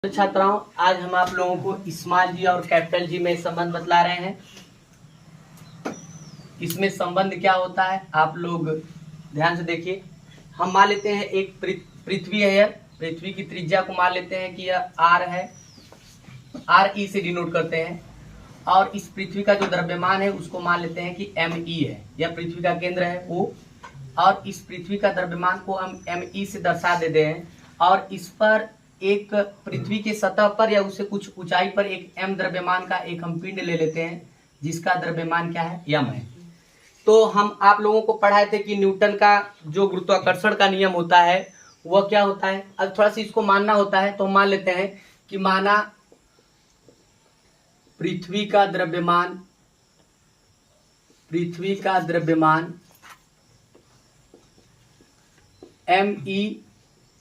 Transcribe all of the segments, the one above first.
तो छात्राओं, आज हम आप लोगों को स्मॉल जी और कैपिटल जी में संबंध बतला रहे हैं। इसमें संबंध क्या होता है आप लोग ध्यान से देखिए। हम मान लेते हैं एक पृथ्वी है। पृथ्वी की त्रिज्या को मान लेते हैं कि यह आर है, आर ई से डिनोट करते हैं। और इस पृथ्वी का जो द्रव्यमान है उसको मान लेते हैं कि एम ई है। यह पृथ्वी का केंद्र है वो, और इस पृथ्वी का द्रव्यमान को हम एम ई से दर्शा देते हैं। और इस पर एक पृथ्वी के सतह पर या उससे कुछ ऊंचाई पर एक एम द्रव्यमान का एक हम पिंड ले लेते हैं जिसका द्रव्यमान क्या है, यम है। तो हम आप लोगों को पढ़ाए थे कि न्यूटन का जो गुरुत्वाकर्षण का नियम होता है वह क्या होता है। अब थोड़ा सा इसको मानना होता है तो हम मान लेते हैं कि माना पृथ्वी का द्रव्यमान एम ई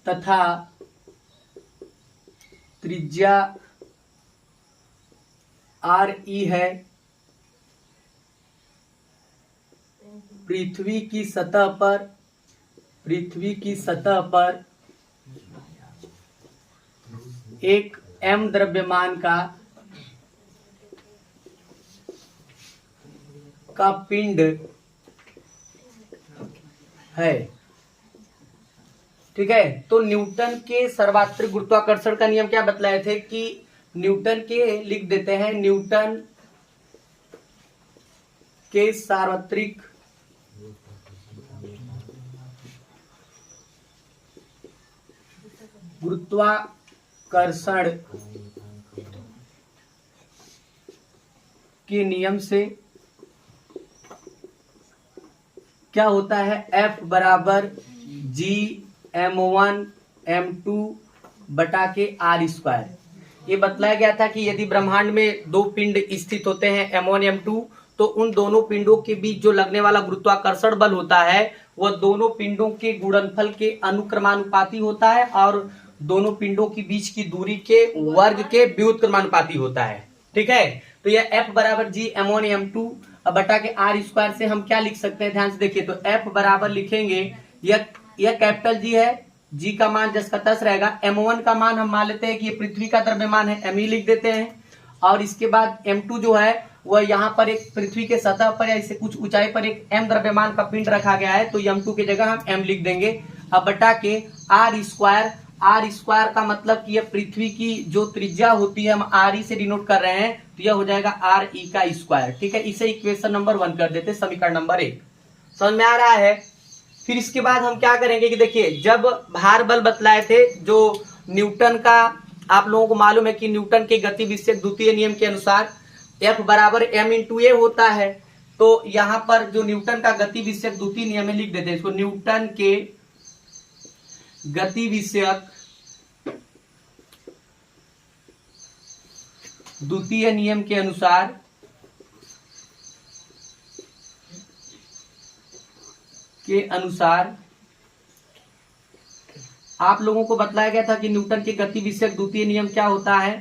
तथा त्रिज्या आर ई है। पृथ्वी की सतह पर एक एम द्रव्यमान का पिंड है। ठीक है, तो न्यूटन के सर्वात्रिक गुरुत्वाकर्षण का नियम क्या बतलाए थे कि न्यूटन के लिख देते हैं, न्यूटन के सार्वत्रिक गुरुत्वाकर्षण के नियम से क्या होता है, F बराबर जी m1 m2 बटा के आर स्क्वायर। ये बतलाया गया था कि यदि ब्रह्मांड में दो पिंड स्थित होते हैं m1 m2, तो उन दोनों पिंडों के बीच जो लगने वाला गुरुत्वाकर्षण बल होता है वह दोनों पिंडों के गुणनफल के अनुक्रमानुपाती होता है और दोनों पिंडों के बीच की दूरी के वर्ग के व्युत्क्रमानुपाती होता है। ठीक है, तो यह F बराबर जी m1 m2 बटा के आर स्क्वायर से हम क्या लिख सकते हैं, ध्यान से देखिए। तो F बराबर लिखेंगे, यह कैपिटल जी है, जी का मान जस का तस रहेगा। m1 का मान हम मान लेते हैं कि ये पृथ्वी का द्रव्यमान है, m ई लिख देते हैं। और इसके बाद m2 जो है वह यहाँ पर एक पृथ्वी के सतह पर या इससे कुछ ऊंचाई पर एक m द्रव्यमान का पिंड रखा गया है, तो m2 की जगह हम m लिख देंगे। अब बटा के आर स्क्वायर का मतलब कि यह पृथ्वी की जो त्रिज्या होती है हम आर ई से डिनोट कर रहे हैं, तो यह हो जाएगा आर ई का स्क्वायर। ठीक है, इसे इक्वेशन नंबर 1 कर देते, समीकरण नंबर 1। समझ में आ रहा है। फिर इसके बाद हम क्या करेंगे कि देखिए, जब भार बल बतलाए थे जो न्यूटन का, आप लोगों को मालूम है कि न्यूटन के गति विषयक द्वितीय नियम के अनुसार F बराबर m इंटू ए होता है। तो यहाँ पर जो न्यूटन का गति विषयक द्वितीय नियम है लिख देते हैं इसको। न्यूटन के गति विषयक द्वितीय नियम के अनुसार आप लोगों को बतलाया गया था कि न्यूटन के गति विषयक द्वितीय नियम क्या होता है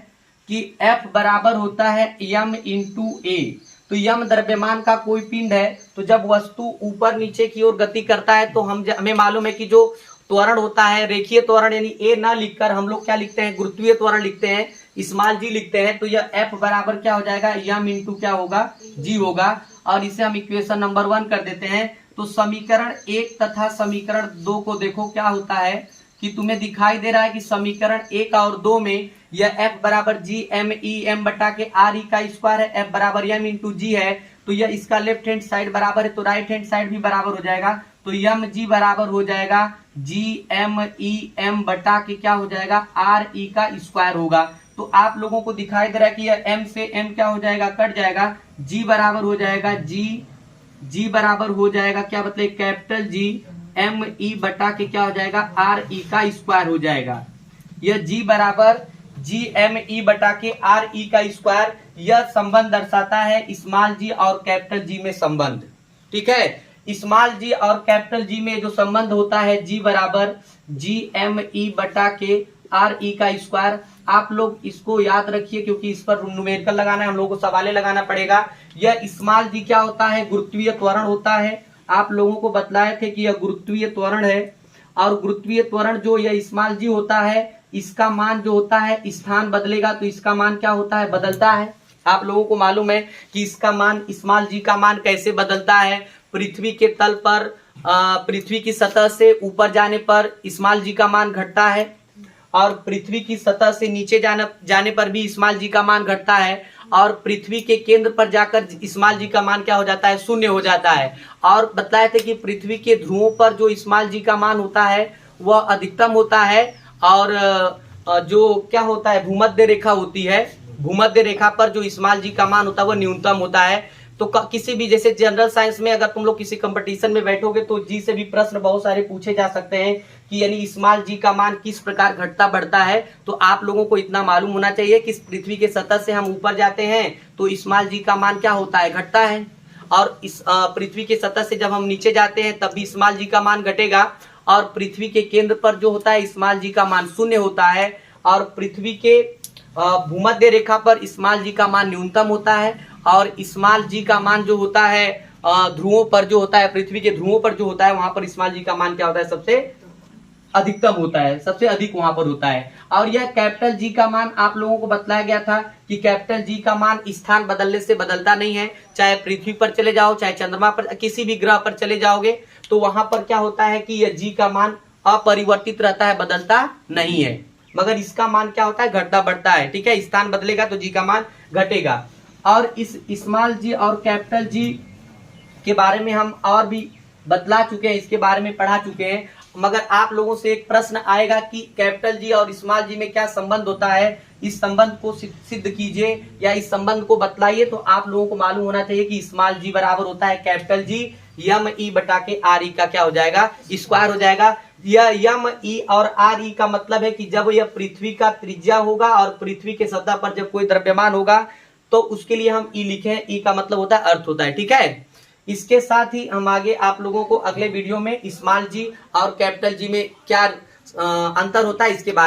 कि F बराबर होता है m इंटू ए। तो यम द्रव्यमान का कोई पिंड है, तो जब वस्तु ऊपर नीचे की ओर गति करता है तो हमें मालूम है कि जो त्वरण होता है, रेखीय त्वरण यानी ए ना लिखकर हम लोग क्या लिखते हैं, गुरुत्वीय त्वरण लिखते हैं, स्मॉल जी लिखते हैं। तो यह F बराबर क्या हो जाएगा, यम इंटू क्या होगा, जी होगा। और इसे हम इक्वेशन नंबर 1 कर देते हैं। तो समीकरण 1 तथा समीकरण 2 को देखो क्या होता है कि तुम्हें दिखाई दे रहा है कि समीकरण 1 और 2 में यह F बराबर जी एम ई एम बटा के आर ई का स्क्वायर है, F बराबर m इंटू जी है। तो यह इसका लेफ्ट हैंड साइड बराबर है तो राइट हैंड साइड भी बराबर हो जाएगा। तो यम जी बराबर हो जाएगा जी एम ई एम बटा के क्या हो जाएगा, आर ई का स्क्वायर होगा। तो आप लोगों को दिखाई दे रहा है कि यह m से m क्या हो जाएगा, कट जाएगा। जी बराबर हो जाएगा जी बराबर हो जाएगा क्या मतलब कैपिटल जी एम ई बटा के क्या हो जाएगा, आर ई का स्क्वायर हो जाएगा। यह जी बराबर जी एम ई बटा के आर ई का स्क्वायर, यह संबंध दर्शाता है स्मॉल जी और कैपिटल जी में संबंध। ठीक है, स्मॉल जी और कैपिटल जी में जो संबंध होता है जी बराबर जी एम ई बटा के आर ई का स्क्वायर। आप लोग इसको याद रखिए क्योंकि इस पर न्यूमेरिकल लगाना है, हम लोगों को सवाले लगाना पड़ेगा। यह स्मॉल जी क्या होता है, गुरुत्वीय त्वरण होता है। आप लोगों को बतलाए थे कि यह गुरुत्वीय त्वरण है और गुरुत्वीय त्वरण जो यह स्मॉल जी होता है इसका मान जो होता है स्थान बदलेगा तो इसका मान क्या होता है, बदलता है। आप लोगों को मालूम है कि इसका मान स्मॉल जी का मान कैसे बदलता है। पृथ्वी के तल पर पृथ्वी की सतह से ऊपर जाने पर स्मॉल जी का मान घटता है और पृथ्वी की सतह से नीचे जाने पर भी स्मॉल जी का मान घटता है और पृथ्वी के केंद्र पर जाकर स्मॉल जी का मान क्या हो जाता है, शून्य हो जाता है। और बतलाए थे कि पृथ्वी के ध्रुवों पर जो स्मॉल जी का मान होता है वह अधिकतम होता है और जो क्या होता है, भूमध्य रेखा होती है, भूमध्य रेखा पर जो स्मॉल जी का मान होता है वह न्यूनतम होता है। तो किसी भी जैसे जनरल साइंस में अगर तुम लोग किसी कंपटीशन में बैठोगे तो जी से भी प्रश्न बहुत सारे पूछे जा सकते हैं कि यानी स्मॉल जी का मान किस प्रकार घटता बढ़ता है। तो आप लोगों को इतना मालूम होना चाहिए कि पृथ्वी के सतह से हम ऊपर जाते हैं तो स्मॉल जी का मान क्या होता है, घटता है। और इस पृथ्वी के सतह से जब हम नीचे जाते हैं तब भी स्मॉल जी का मान घटेगा और पृथ्वी के केंद्र पर जो होता है स्मॉल जी का मान शून्य होता है और पृथ्वी के भूमध्य रेखा पर स्मॉल जी का मान न्यूनतम होता है और स्मॉल जी का मान जो होता है ध्रुवों पर जो होता है, पृथ्वी के ध्रुवों पर जो होता है वहां पर स्मॉल जी का मान क्या होता है, सबसे अधिकतम होता है, सबसे अधिक वहां पर होता है। और यह कैपिटल जी का मान आप लोगों को बतलाया गया था कि कैपिटल जी का मान स्थान बदलने से बदलता नहीं है। चाहे पृथ्वी पर चले जाओ, चाहे चंद्रमा पर, किसी भी ग्रह पर चले जाओगे तो वहां पर क्या होता है कि यह जी का मान अपरिवर्तित रहता है, बदलता नहीं है। मगर इसका मान क्या होता है, घटता बढ़ता है। ठीक है, स्थान बदलेगा तो जी का मान घटेगा। और इस स्मॉल जी और कैपिटल जी के बारे में हम और भी बतला चुके हैं, इसके बारे में पढ़ा चुके हैं। मगर आप लोगों से एक प्रश्न आएगा कि कैपिटल जी और स्मॉल जी में क्या संबंध होता है, इस संबंध को सिद्ध कीजिए या इस संबंध को बतलाइए। तो आप लोगों को मालूम होना चाहिए कि स्मॉल जी बराबर होता है कैपिटल जी यम ई बटा के आर ई का क्या हो जाएगा, स्क्वायर हो जाएगा। यह यम ई और आर ई का मतलब है कि जब यह पृथ्वी का त्रिज्या होगा और पृथ्वी के सतह पर जब कोई द्रव्यमान होगा तो उसके लिए हम ई लिखे हैं, ई का मतलब होता है अर्थ होता है। ठीक है, इसके साथ ही हम आगे आप लोगों को अगले वीडियो में स्मॉल जी और कैपिटल जी में क्या अंतर होता है इसके बारे में